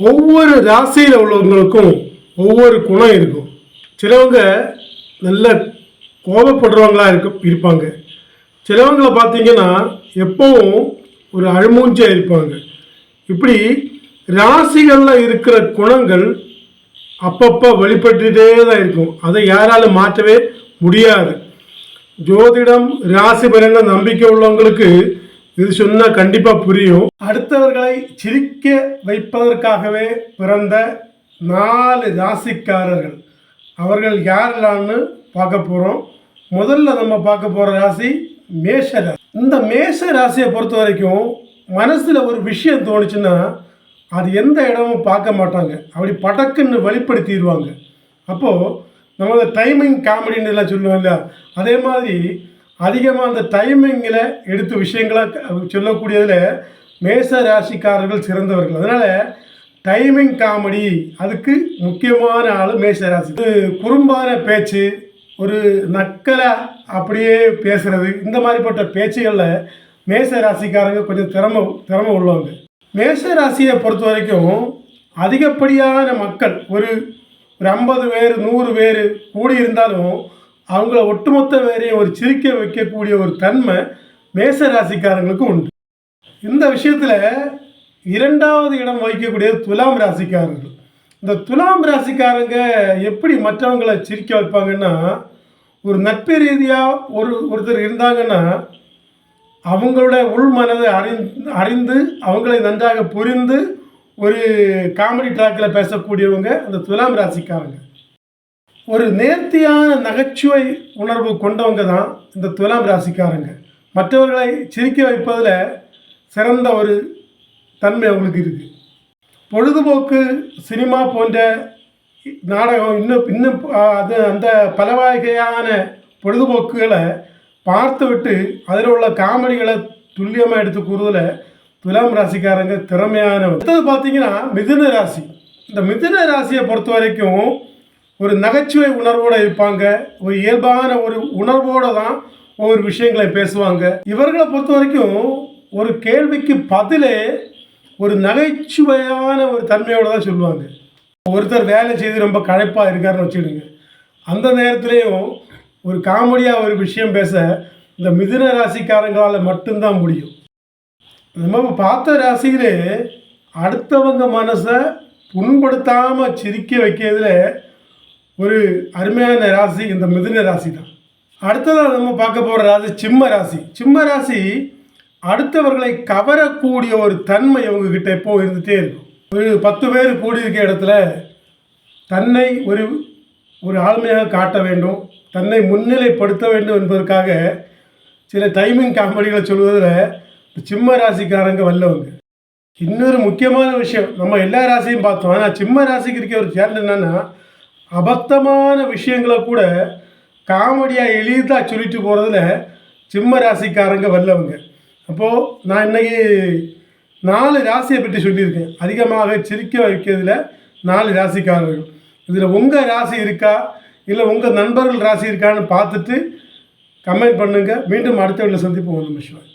ஒவ்வொரு ராசியில் உள்ளவங்களுக்கும் ஒவ்வொரு குணம் இருக்கும். சிலவங்க நல்ல கோபப்படுறவங்களா இருப்பாங்க. சிலவங்களை பார்த்தீங்கன்னா எப்பவும் ஒரு அழுமூஞ்சியாக இருப்பாங்க. இப்படி ராசிகளில் இருக்கிற குணங்கள் அப்பப்போ வெளிப்பட்டுட்டே தான் இருக்கும். அதை யாராலும் மாற்றவே முடியாது. ஜோதிடம் ராசி பலன்கள் நம்பிக்கை உள்ளவங்களுக்கு இது சொன்னால் கண்டிப்பாக புரியும். அடுத்தவர்களை சிரிக்க வைப்பதற்காகவே பிறந்த 4 ராசிக்காரர்கள் அவர்கள் யாரெல்லாம்னு பார்க்க போகிறோம். முதல்ல நம்ம பார்க்க போகிற ராசி மேஷ ராசி. இந்த மேஷ ராசியை பொறுத்த வரைக்கும் மனசில் ஒரு விஷயம் தோணுச்சுன்னா அது எந்த இடமும் பார்க்க மாட்டாங்க. அப்படி படக்குன்னு வெளிப்படுத்திடுவாங்க. அப்போது நம்ம அந்த டைமிங் காமெடின்னு எல்லாம் சொல்லுவோம் இல்லையா, அதே மாதிரி அதிகமாக அந்த டைமிங்கில் எடுத்து விஷயங்களை சொல்லக்கூடியதில் மேஷ ராசிக்காரர்கள் சிறந்தவர்கள். அதனால் டைமிங் காமெடி அதுக்கு முக்கியமான ஆள் மேஷ ராசி. குறும்பான பேச்சு, ஒரு நக்கலை அப்படியே பேசுகிறது, இந்த மாதிரிப்பட்ட பேச்சுகளில் மேஷ ராசிக்காரங்க கொஞ்சம் திறமை உள்ளவங்க. மேஷ ராசியை பொறுத்த வரைக்கும் அதிகப்படியான மக்கள் ஒரு 50 பேர் 100 பேர் கூடி இருந்தாலும் அவங்கள ஒட்டுமொத்த வேறையும் ஒரு சிரிக்க வைக்கக்கூடிய ஒரு தன்மை மேஷ ராசிக்காரங்களுக்கு உண்டு. இந்த விஷயத்தில் 2வது இடம் வகிக்கக்கூடிய துலாம் ராசிக்காரர்கள். இந்த துலாம் ராசிக்காரங்க எப்படி மற்றவங்களை சிரிக்க வைப்பாங்கன்னா, ஒரு நட்பு ரீதியாக ஒருத்தர் இருந்தாங்கன்னா அவங்களோட உள் மனதை அறிந்து அவங்களை நன்றாக புரிந்து ஒரு காமெடி ட்ராக்கில் பேசக்கூடியவங்க அந்த துலாம் ராசிக்காரங்க. ஒரு நேர்த்தியான நகைச்சுவை உணர்வு கொண்டவங்க தான் இந்த துலாம் ராசிக்காரங்க. மற்றவர்களை சிரிக்க வைப்பதில் சிறந்த ஒரு தன்மை அவங்களுக்கு இருக்குது. பொழுதுபோக்கு சினிமா போன்ற நாடகம் இன்னும் அது அந்த பல வகையான பொழுதுபோக்குகளை பார்த்துவிட்டு அதில் உள்ள காமெடிகளை துல்லியமாக எடுத்து கூறுவதில் துலாம் ராசிக்காரங்க திறமையானவர். அடுத்தது பார்த்தீங்கன்னா மிதுன ராசி. இந்த மிதுன ராசியை பொறுத்த வரைக்கும் ஒரு நகைச்சுவை உணர்வோடு இருப்பாங்க. ஒரு இயல்பான ஒரு உணர்வோடு தான் ஒவ்வொரு விஷயங்களை பேசுவாங்க. இவர்களை பொறுத்த வரைக்கும் ஒரு கேள்விக்கு பதிலே ஒரு நகைச்சுவையான ஒரு தன்மையோடு தான் சொல்லுவாங்க. ஒருத்தர் வேலை செய்து ரொம்ப களைப்பாக இருக்காருன்னு வச்சுடுங்க, அந்த நேரத்துலேயும் ஒரு காமெடியாக ஒரு விஷயம் பேச இந்த மிதுன ராசிக்காரங்களால் மட்டும்தான் முடியும். நம்ம பார்த்த ராசியிலே அடுத்தவங்க மனசை புண்படுத்தாமல் சிரிக்க வைக்கிறதுல ஒரு அருமையான ராசி இந்த மிதுன ராசி தான். அடுத்ததாக நம்ம பார்க்க போகிற ராசி சிம்ம ராசி. சிம்ம ராசி அடுத்தவர்களை கவரக்கூடிய ஒரு தன்மை அவங்கக்கிட்ட எப்போ இருந்துகிட்டே இருக்கும். ஒரு 10 பேர் கூடியிருக்க இடத்துல தன்னை ஒரு ஆளுமையாக காட்ட வேண்டும், தன்னை முன்னிலைப்படுத்த வேண்டும் என்பதற்காக சில டைமிங் காமெடிகளை சொல்வதில் சிம்ம ராசிக்காரங்க வல்லவங்க. இன்னொரு முக்கியமான விஷயம், நம்ம எல்லா ராசியும் பார்த்தோம், ஆனால் சிம்ம ராசிக்கு இருக்க ஒரு சேனல் என்னென்னா அபத்தமான விஷயங்களை கூட காமெடியாக எளிதாக சொல்லிட்டு போகிறதுல சிம்ம ராசிக்காரங்க வல்லவங்க. அப்போது நான் இன்றைக்கி 4 ராசியை பற்றி சொல்லியிருக்கேன். அதிகமாக சிரிக்க வைக்கிறதுல 4 ராசிக்காரர்கள். இதில் உங்கள் ராசி இருக்கா இல்லை உங்கள் நண்பர்கள் ராசி இருக்கான்னு பார்த்துட்டு கமெண்ட் பண்ணுங்கள். மீண்டும் அடுத்த வீட்டில் சந்திப்போம். நமஸ்காரம்.